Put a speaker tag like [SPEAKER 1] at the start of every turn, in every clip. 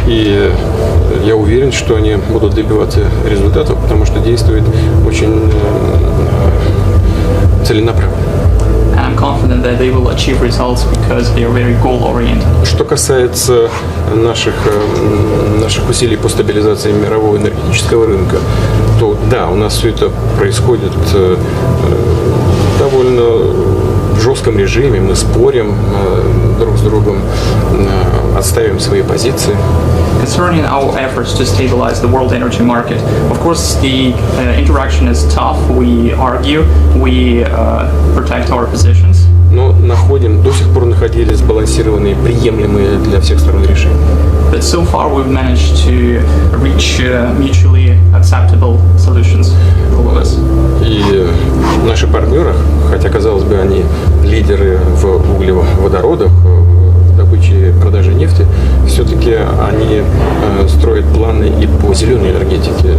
[SPEAKER 1] И я уверен, что они будут добиваться результатов, потому что действуют очень целенаправленно.
[SPEAKER 2] I'm confident that they will achieve results because they are very goal-oriented.
[SPEAKER 1] Что касается наших усилий по стабилизации мирового энергетического рынка, то да, у нас все это происходит довольно в жестком режиме. Мы спорим друг с другом, отстаиваем свои позиции.
[SPEAKER 2] Concerning our efforts to stabilize the world energy market, of course the interaction is tough. We argue, we protect our positions.
[SPEAKER 1] Но до сих пор находили сбалансированные, приемлемые для всех сторон решения.
[SPEAKER 2] But so far we've managed to reach mutually acceptable solutions for all of us.
[SPEAKER 1] И наши партнеры, хотя, казалось бы, они лидеры в углеводородах, в добыче и продаже нефти, все-таки они строят планы и по зеленой энергетике,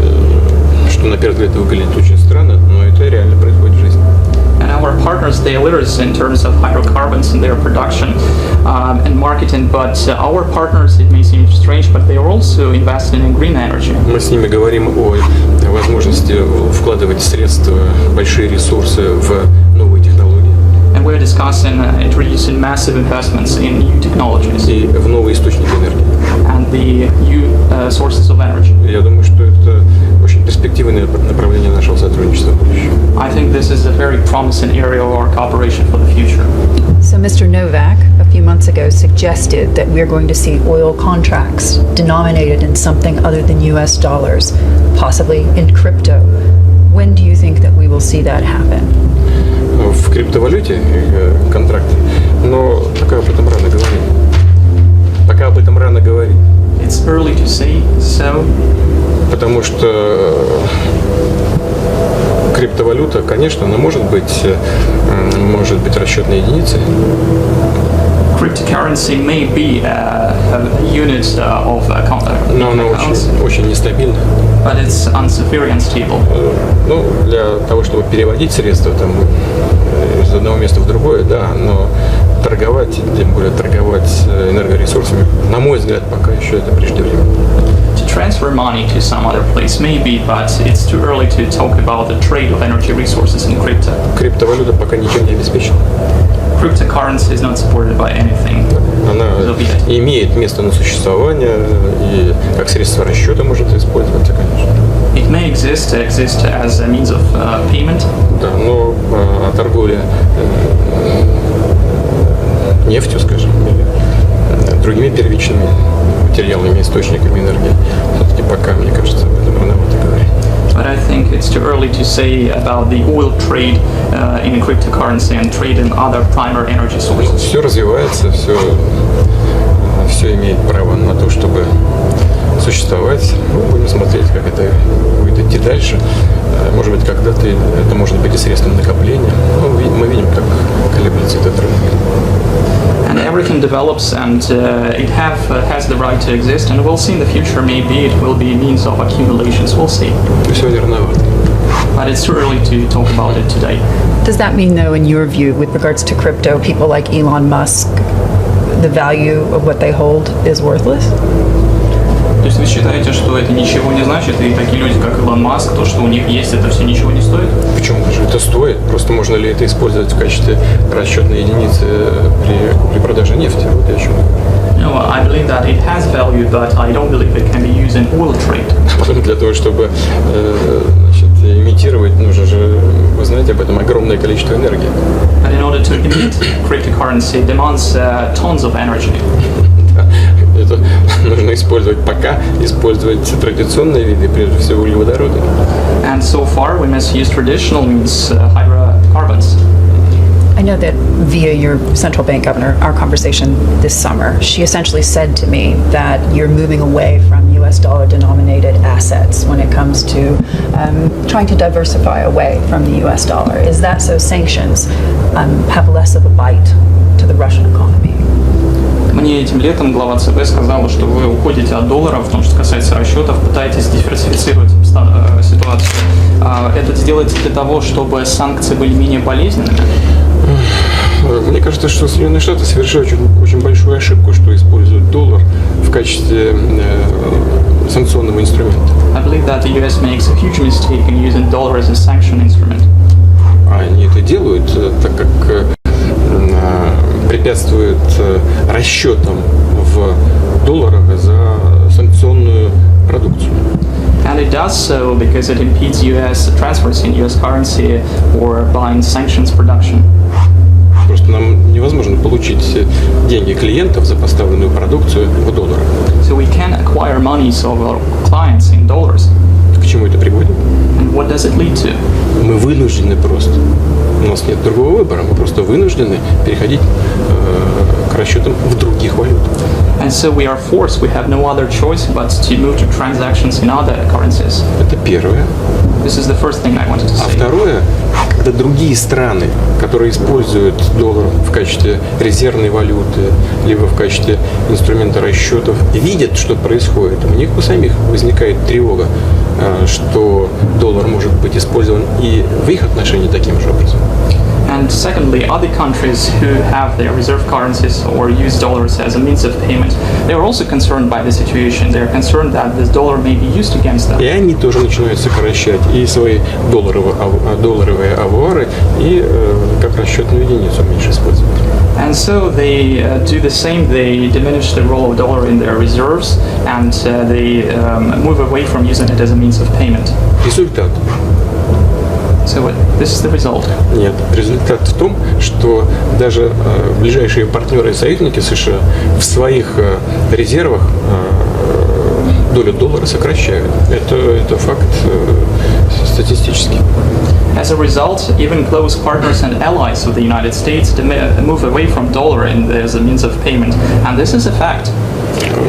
[SPEAKER 1] что на первый взгляд выглядит очень странно, но это реально происходит в жизни.
[SPEAKER 2] And our partners, they are leaders in terms of hydrocarbons in their production and marketing, but our partners, it may seem strange, but they are also investing in green energy.
[SPEAKER 1] Мы с ними говорим о возможности вкладывать средства, большие ресурсы в новые технологии.
[SPEAKER 2] And we're discussing introducing massive investments in new technologies.
[SPEAKER 1] И в новые источники энергии.
[SPEAKER 2] And the new sources of energy.
[SPEAKER 1] Я думаю, что это очень перспективное направление нашего сотрудничества в будущем.
[SPEAKER 2] I think this is a very promising area of our cooperation for the future.
[SPEAKER 3] So Mr. Novak, a few months ago, suggested that we're going to see oil contracts denominated in something other than US dollars, possibly in crypto. When do you think that we will see that happen?
[SPEAKER 1] В криптовалюте контракты, но пока об этом рано говорить.
[SPEAKER 2] It's early to say so.
[SPEAKER 1] Потому что криптовалюта, конечно, она может быть расчетной единицей.
[SPEAKER 2] Cryptocurrency may be a unit of
[SPEAKER 1] но она очень нестабильна.
[SPEAKER 2] But it's very unstable.
[SPEAKER 1] Для того, чтобы переводить средства из одного места в другое, да, но торговать, тем более торговать энергоресурсами, на мой взгляд, пока еще это преждевременно.
[SPEAKER 2] To transfer money to some other place maybe, but it's too early to talk about the trade of energy resources in crypto.
[SPEAKER 1] Криптовалюта пока ничем не обеспечена.
[SPEAKER 2] Cryptocurrency is not supported by anything.
[SPEAKER 1] Она имеет место на существование и как средство расчета может использоваться, конечно.
[SPEAKER 2] It may exist as a means of payment.
[SPEAKER 1] Да, но торговля нефтью, скажем, или другими первичными материалами, источниками энергии, все-таки пока, мне кажется, об этом рановато говорить.
[SPEAKER 2] But I think it's too early to say about the oil trade in cryptocurrency and trade in other primary energy sources.
[SPEAKER 1] Все развивается, все имеет право на то, чтобы существовать. Будем смотреть, как это будет идти дальше. Может быть, когда-то это может быть и средством накопления. Мы видим, как колеблется этот рынок.
[SPEAKER 2] And everything develops, and it has the right to exist, and we'll see in the future. Maybe it will be a means of accumulations. We'll see.
[SPEAKER 1] Сегодня рановато.
[SPEAKER 2] But it's too early to talk about it today.
[SPEAKER 3] Does that mean, though, in your view, with regards to crypto, people like Elon Musk, the value of what they hold is worthless?
[SPEAKER 2] То есть вы считаете, что это ничего не значит, и такие люди, как Илон Маск, то, что у них есть, это все ничего не стоит?
[SPEAKER 1] Почему же это стоит? Просто можно ли это использовать в качестве расчетной единицы при купле-продаже нефти? Вот я о чем говорю.
[SPEAKER 2] No, I believe that it has value, but I don't believe it can be used in oil trade.
[SPEAKER 1] Потом для того, чтобы имитировать, нужно же, вы знаете об этом, огромное количество энергии.
[SPEAKER 2] And in order to emit cryptocurrency, it demands tons of energy.
[SPEAKER 1] Это нужно использовать традиционные виды, прежде всего углеводороды.
[SPEAKER 2] And so far we misuse traditional means hydrocarbons.
[SPEAKER 3] I know that via your central bank governor, our conversation this summer, she essentially said to me that you're moving away from US dollar denominated assets when it comes to trying to diversify away from the US dollar. Is that so sanctions have less of a bite to the Russian economy?
[SPEAKER 2] Мне этим летом глава ЦБ сказала, что вы уходите от доллара, в том, что касается расчетов, пытаетесь диверсифицировать ситуацию. Это делается для того, чтобы санкции были менее болезненными?
[SPEAKER 1] Мне кажется, что Соединенные Штаты совершают очень большую ошибку, что используют доллар в качестве санкционного инструмента.
[SPEAKER 2] I believe that the US makes a huge mistake in using dollar as a sanction instrument.
[SPEAKER 1] Они это делают, так как препятствует расчетам в долларах за санкционную продукцию.
[SPEAKER 2] And it does so because it impedes US transfers in US currency or buying sanctions production.
[SPEAKER 1] Просто нам невозможно получить деньги клиентов за поставленную продукцию в долларах.
[SPEAKER 2] So we can acquire monies of our clients in dollars.
[SPEAKER 1] К чему это приводит?
[SPEAKER 2] And what does it lead to?
[SPEAKER 1] Мы вынуждены просто. У нас нет другого выбора. Мы просто вынуждены переходить к расчетам в других валютах.
[SPEAKER 2] And so we are forced, we have no other choice but to move to transactions in other currencies.
[SPEAKER 1] Это первое.
[SPEAKER 2] This is the first thing I wanted to
[SPEAKER 1] А
[SPEAKER 2] say.
[SPEAKER 1] второе, когда другие страны, которые используют доллар в качестве резервной валюты, либо в качестве инструмента расчетов, видят, что происходит, у них у самих возникает тревога, что доллар может быть использован и в их отношении таким же образом.
[SPEAKER 2] And secondly, other countries who have their reserve currencies or use dollars as a means of payment, they are also concerned by the situation. They are concerned that this dollar may be used against them.
[SPEAKER 1] И они тоже начинают сокращать и свои долларовые авуары, и как расчетную единицу меньше использовать.
[SPEAKER 2] And so they do the same. They diminish the role of dollar in their reserves, and they move away from using it as a means of payment.
[SPEAKER 1] Результат.
[SPEAKER 2] So this is the result.
[SPEAKER 1] Нет, результат в том, что даже ближайшие партнеры и союзники США в своих резервах долю доллара сокращают. Это факт статистический.
[SPEAKER 2] As a result, even close partners and allies of the United States move away from dollar as a means of payment, and this is a fact.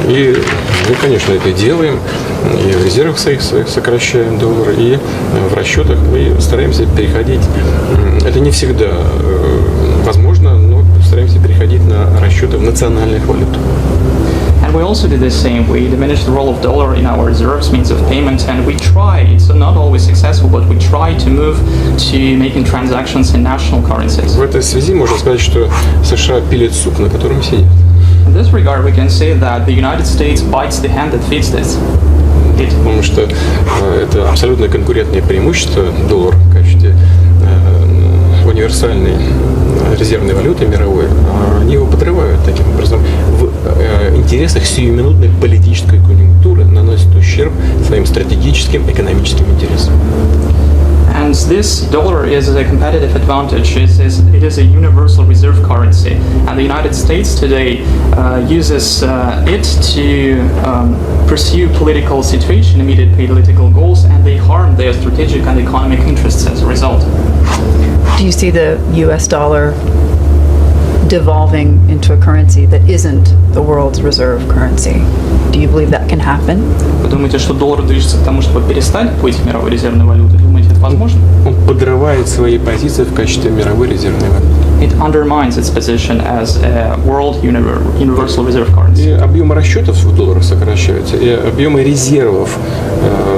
[SPEAKER 1] И мы, конечно, это делаем, и в резервах своих сокращаем доллар, и в расчетах мы стараемся переходить. Это не всегда возможно, но стараемся переходить на расчеты в национальных валютах.
[SPEAKER 2] And we also do the same. We diminish the role of dollar in our reserves, means of payment, and we try, it's not always successful, but we try to move to making transactions in national currencies.
[SPEAKER 1] В этой связи можно сказать, что США пилит суп, на котором сидят.
[SPEAKER 2] In this regard, we can say that the United States bites the hand that feeds it.
[SPEAKER 1] Потому что это абсолютно конкурентное преимущество доллар в качестве универсальной резервной валюты мировой. Они его подрывают таким образом. В интересах сиюминутной политической конъюнктуры наносят ущерб своим стратегическим экономическим интересам.
[SPEAKER 2] And this dollar is a competitive advantage. It is a universal reserve currency, and the United States today uses it to pursue political situation, immediate political goals, and they harm their strategic and economic interests as a result.
[SPEAKER 3] Do you see the US dollar devolving into a currency that isn't the world's reserve currency? Do you believe that can happen?
[SPEAKER 2] Вы думаете, что доллар движется к тому, чтобы перестать быть мировой резервной валютой? Думаете, это возможно?
[SPEAKER 1] Он подрывает свои позиции в качестве мировой резервной валюты.
[SPEAKER 2] It undermines its position as a world universal reserve currency.
[SPEAKER 1] И объемы расчетов в долларах сокращаются, и объемы резервов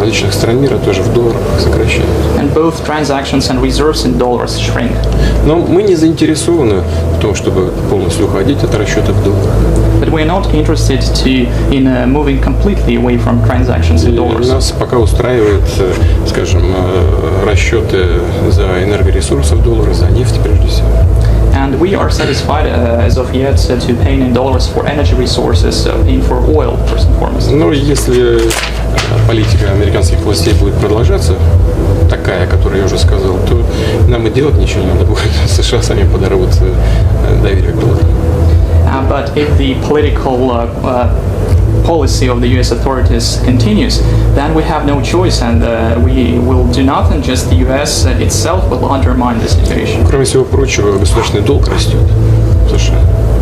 [SPEAKER 1] различных стран мира тоже в долларах сокращаются.
[SPEAKER 2] And both transactions and reserves in dollars shrink.
[SPEAKER 1] Но мы не заинтересованы в том, чтобы полностью уходить от расчетов в долларах.
[SPEAKER 2] But we are not interested in moving completely away from transactions in dollars.
[SPEAKER 1] Нас пока устраивает, скажем, расчеты за энергоресурсы в долларах, за нефть прежде всего.
[SPEAKER 2] And we are satisfied as of yet to paying in dollars for energy resources, paying for oil first and foremost.
[SPEAKER 1] Но если политика американских властей будет продолжаться, такая, о которой я уже сказал, то нам и делать ничего не надо будет. США сами подорвут доверие к доллару.
[SPEAKER 2] But if the political policy of the US authorities continues, then we have no choice, and we will do nothing. Just the US itself will undermine the situation.
[SPEAKER 1] Кроме всего прочего, государственный долг растет в США.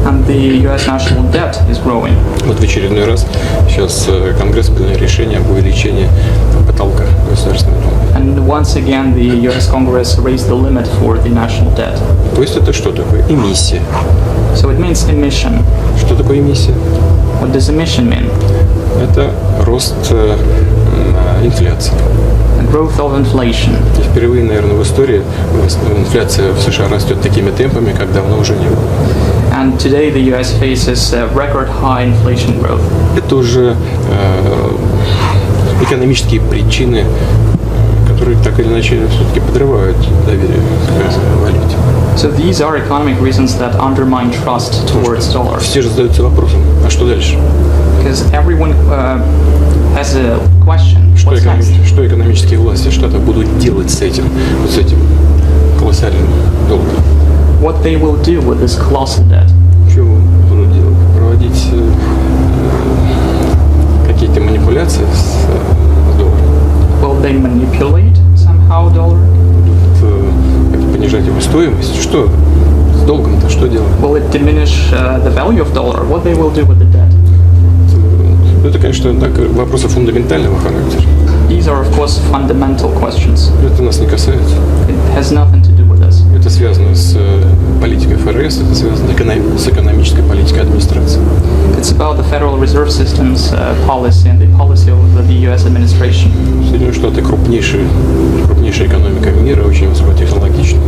[SPEAKER 2] And the US national debt is growing.
[SPEAKER 1] Вот в очередной раз сейчас Конгресс принял решение об увеличении потолка государственного долга.
[SPEAKER 2] And once again, the US Congress raised the limit for the national debt.
[SPEAKER 1] То есть это что такое? Эмиссия.
[SPEAKER 2] So it means emission.
[SPEAKER 1] Что такое эмиссия?
[SPEAKER 2] What does emission mean?
[SPEAKER 1] Это рост инфляции.
[SPEAKER 2] The growth of inflation.
[SPEAKER 1] И впервые, наверное, в истории инфляция в США растет такими темпами, как давно уже не было.
[SPEAKER 2] And today the US faces record high inflation growth.
[SPEAKER 1] Это уже экономические причины, которые так или иначе все-таки подрывают доверие к валюте.
[SPEAKER 2] So these are economic reasons that undermine trust towards dollar.
[SPEAKER 1] Все же задаются вопросом, а что дальше?
[SPEAKER 2] Because everyone has a question, what's next?
[SPEAKER 1] Что экономические власти Штатов будут делать с этим колоссальным долгом?
[SPEAKER 2] What they will do with this colossal debt?
[SPEAKER 1] Что будут делать? Проводить какие-то манипуляции с долларом?
[SPEAKER 2] Will they manipulate somehow dollar?
[SPEAKER 1] Будут понижать его стоимость? Что с долгом-то? Что делать?
[SPEAKER 2] Will it diminish the value of dollar? What they will do with the debt?
[SPEAKER 1] Это, конечно, вопросы фундаментального характера.
[SPEAKER 2] These are, of course, fundamental questions.
[SPEAKER 1] Это нас не касается.
[SPEAKER 2] It has nothing to do with us.
[SPEAKER 1] Это связано с политикой ФРС, это связано с экономической политикой администрации.
[SPEAKER 2] It's about the Federal Reserve System's policy and the policy of the US administration.
[SPEAKER 1] Соединенные Штаты крупнейшая экономика мира, очень высокотехнологичная.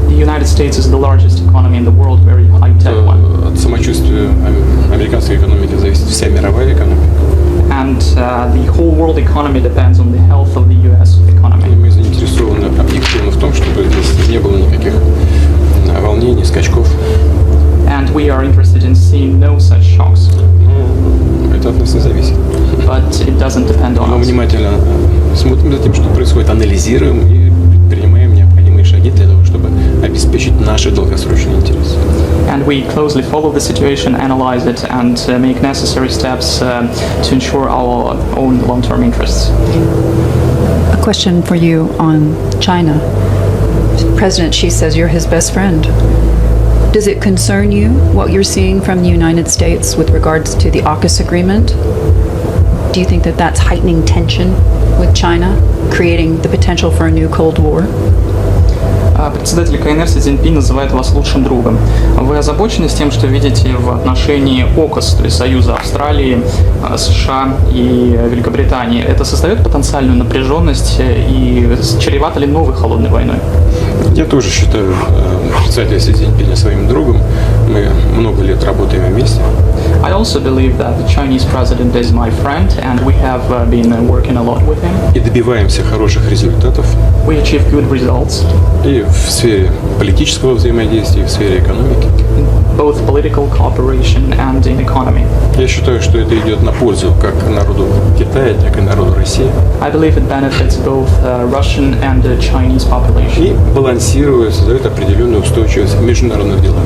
[SPEAKER 2] The United States is the largest economy in the world, very high-tech one.
[SPEAKER 1] От самочувствия американской экономики зависит вся мировая экономика.
[SPEAKER 2] And the whole world economy depends on the health of the US
[SPEAKER 1] И
[SPEAKER 2] economy.
[SPEAKER 1] мы заинтересованы объективно в том, чтобы здесь не было никаких волнений, скачков.
[SPEAKER 2] And we are interested in seeing no such shocks.
[SPEAKER 1] Но это от нас не зависит.
[SPEAKER 2] But it doesn't depend on
[SPEAKER 1] Мы
[SPEAKER 2] us.
[SPEAKER 1] внимательно смотрим за тем, что происходит, анализируем и предпринимаем необходимые шаги для того, чтобы обеспечить наши долгосрочные интересы.
[SPEAKER 2] And we closely follow the situation, analyze it, and make necessary steps to ensure our own long-term interests.
[SPEAKER 3] A question for you on China. President Xi says you're his best friend. Does it concern you what you're seeing from the United States with regards to the AUKUS agreement? Do you think that that's heightening tension with China, creating the potential for a new Cold War?
[SPEAKER 2] Председатель КНР Си Цзиньпин называет вас лучшим другом. Вы озабочены с тем, что видите в отношении ОКОС, то есть Союза Австралии, США и Великобритании? Это создает потенциальную напряженность и чревато ли новой холодной войной?
[SPEAKER 1] Я тоже считаю председателя Си Цзиньпиня своим другом. Мы много лет работаем вместе.
[SPEAKER 2] I also believe that the Chinese president is my friend, and we have been working a lot with him.
[SPEAKER 1] И добиваемся хороших результатов
[SPEAKER 2] We achieve good results,
[SPEAKER 1] и в сфере политического взаимодействия, и в сфере экономики.
[SPEAKER 2] both political cooperation and in economy.
[SPEAKER 1] Я считаю, что это идет на пользу как народу Китая, так и народу России.
[SPEAKER 2] I believe it benefits both Russian and Chinese population.
[SPEAKER 1] И балансирует, создает определенную устойчивость в международных делах.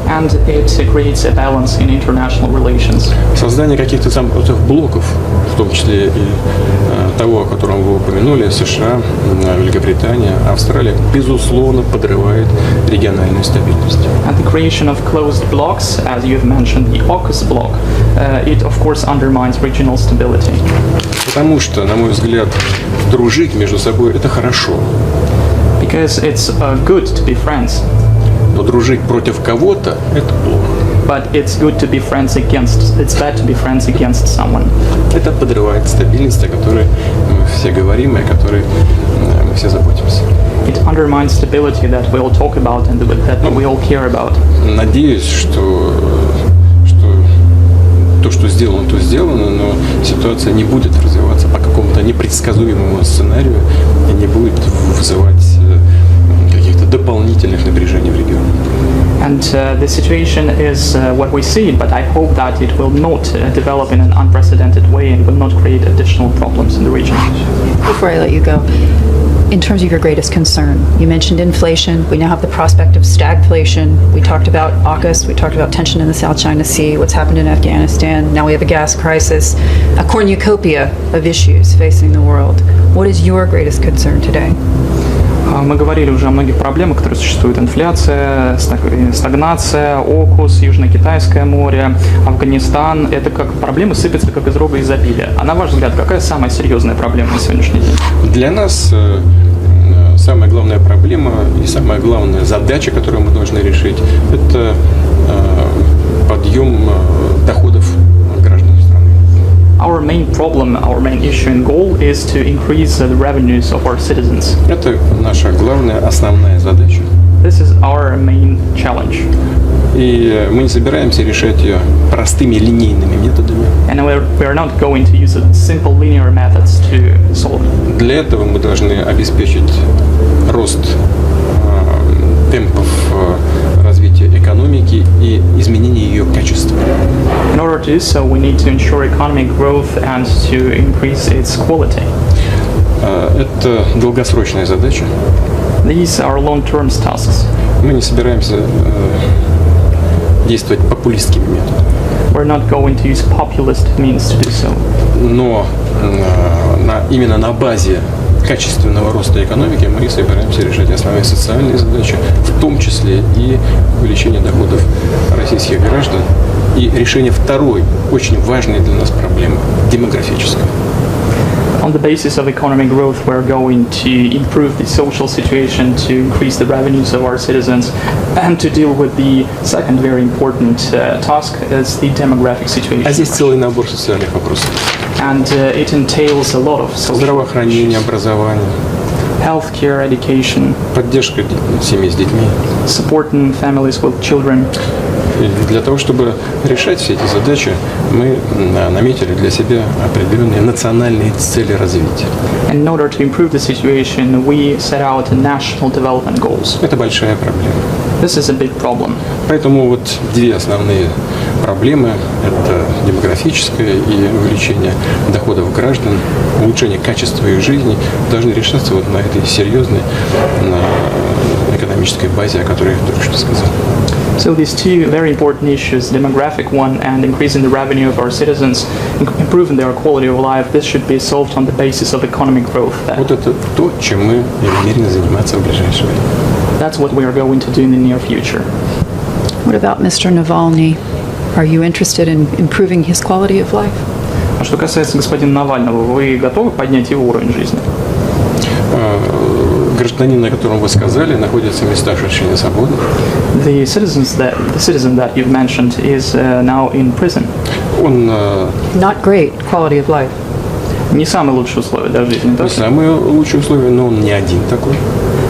[SPEAKER 2] And it creates a balance in international relations.
[SPEAKER 1] Создание каких-то замкнутых блоков, в том числе и того, о котором вы упомянули, США, Великобритания, Австралия, безусловно, подрывает региональную стабильность.
[SPEAKER 2] And the creation of closed blocks, as you've mentioned, the AUKUS bloc, it of course undermines regional stability.
[SPEAKER 1] Потому что, на мой взгляд, дружить между собой – это хорошо.
[SPEAKER 2] Because it's good to be friends,
[SPEAKER 1] Но дружить против кого-то – это плохо.
[SPEAKER 2] but it's good to be friends against. It's bad to be friends against someone.
[SPEAKER 1] Это подрывает стабильность, о которой мы все говорим и о которой мы все заботимся.
[SPEAKER 2] It undermines stability that we all talk about and that we all care about.
[SPEAKER 1] Надеюсь, что то, что сделано, то сделано, но ситуация не будет развиваться по какому-то непредсказуемому сценарию и не будет вызывать каких-то дополнительных напряжений в регионе.
[SPEAKER 2] And the situation is what we see, but I hope that it will not develop in an unprecedented way and will not create additional problems in the region.
[SPEAKER 3] Before I let you go, in terms of your greatest concern, you mentioned inflation. We now have the prospect of stagflation. We talked about AUKUS. We talked about tension in the South China Sea, what's happened in Afghanistan. Now we have a gas crisis, a cornucopia of issues facing the world. What is your greatest concern today?
[SPEAKER 2] Мы говорили уже о многих проблемах, которые существуют. Инфляция, стагнация, ОКУС, Южно-Китайское море, Афганистан. Это как проблемы сыпятся как из рога изобилия. А на ваш взгляд, какая самая серьезная проблема на сегодняшний день?
[SPEAKER 1] Для нас самая главная проблема и самая главная задача, которую мы должны решить, это подъем доходов граждан страны.
[SPEAKER 2] Our main problem, our main issue and goal is to increase the revenues of our citizens.
[SPEAKER 1] Это наша главная, основная задача.
[SPEAKER 2] This is our main challenge.
[SPEAKER 1] И мы не собираемся решать ее простыми линейными методами.
[SPEAKER 2] And we're not going to use simple linear methods to solve it.
[SPEAKER 1] Для этого мы должны обеспечить рост темпов развития экономики и изменение ее качества.
[SPEAKER 2] In order to do so, we need to ensure economic growth and to increase its quality.
[SPEAKER 1] Это долгосрочная задача.
[SPEAKER 2] These are long-term tasks.
[SPEAKER 1] Мы не собираемся действовать популистскими методами.
[SPEAKER 2] We're not going to use populist means to do so.
[SPEAKER 1] Но именно на базе качественного роста экономики мы собираемся решать основные социальные задачи, в том числе и увеличение доходов российских граждан и решение второй, очень важной для нас проблемы – демографической.
[SPEAKER 2] On the basis of economic growth, we're going to improve the social situation, to increase the revenues of our citizens, and to deal with the second very important task is the demographic situation.
[SPEAKER 1] А здесь целый набор социальных вопросов.
[SPEAKER 2] And it entails a lot of social
[SPEAKER 1] Здравоохранение, образование,
[SPEAKER 2] healthcare, education,
[SPEAKER 1] поддержка семей с детьми.
[SPEAKER 2] supporting families with children.
[SPEAKER 1] И для того, чтобы решать все эти задачи, мы наметили для себя определенные национальные цели развития.
[SPEAKER 2] And in order to improve the situation, we set out national development goals.
[SPEAKER 1] Это большая проблема.
[SPEAKER 2] This is a big problem.
[SPEAKER 1] Поэтому вот две основные проблемы – это демографическое и увеличение доходов граждан, улучшение качества их жизни должны решаться вот на этой серьезной экономической базе, о которой я только что сказал.
[SPEAKER 2] So these two very important issues, demographic one and increasing the revenue of our citizens, improving their quality of life, this should be solved on the basis of economic growth.
[SPEAKER 1] Вот это то, чем мы намерены заниматься в ближайшее время.
[SPEAKER 2] That's what we are going to do in the near future.
[SPEAKER 3] What about Mr. Navalny? Are you interested in improving his quality of life?
[SPEAKER 2] А что касается господина Навального, вы готовы поднять его уровень жизни?
[SPEAKER 1] Гражданин, о котором вы сказали, находится в местах лишения свободы.
[SPEAKER 2] The citizen that you've mentioned is now in prison.
[SPEAKER 1] Он
[SPEAKER 3] Not great quality of life.
[SPEAKER 2] Не самые лучшие условия для жизни,
[SPEAKER 1] не
[SPEAKER 2] так?
[SPEAKER 1] самые лучшие условия, но он не один такой.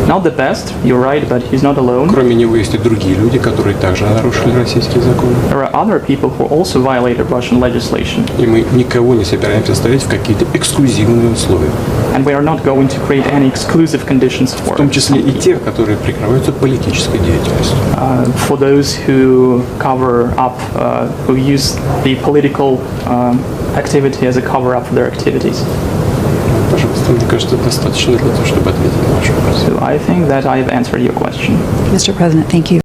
[SPEAKER 2] Not the best, you're right, but he's not alone.
[SPEAKER 1] Кроме него есть и другие люди, которые также нарушили российские законы.
[SPEAKER 2] There are other people who also violated Russian legislation.
[SPEAKER 1] И мы никого не собираемся ставить в какие-то эксклюзивные условия.
[SPEAKER 2] And we are not going to create any exclusive conditions
[SPEAKER 1] В том числе и тех, которые прикрываются политической деятельностью.
[SPEAKER 2] for those who cover up, who use the political activity as a cover up for their activities.
[SPEAKER 1] Пожалуйста, мне кажется, достаточно для того, чтобы ответить на ваш вопрос.
[SPEAKER 2] So I think that I have answered your question.
[SPEAKER 3] Mr. President, thank you.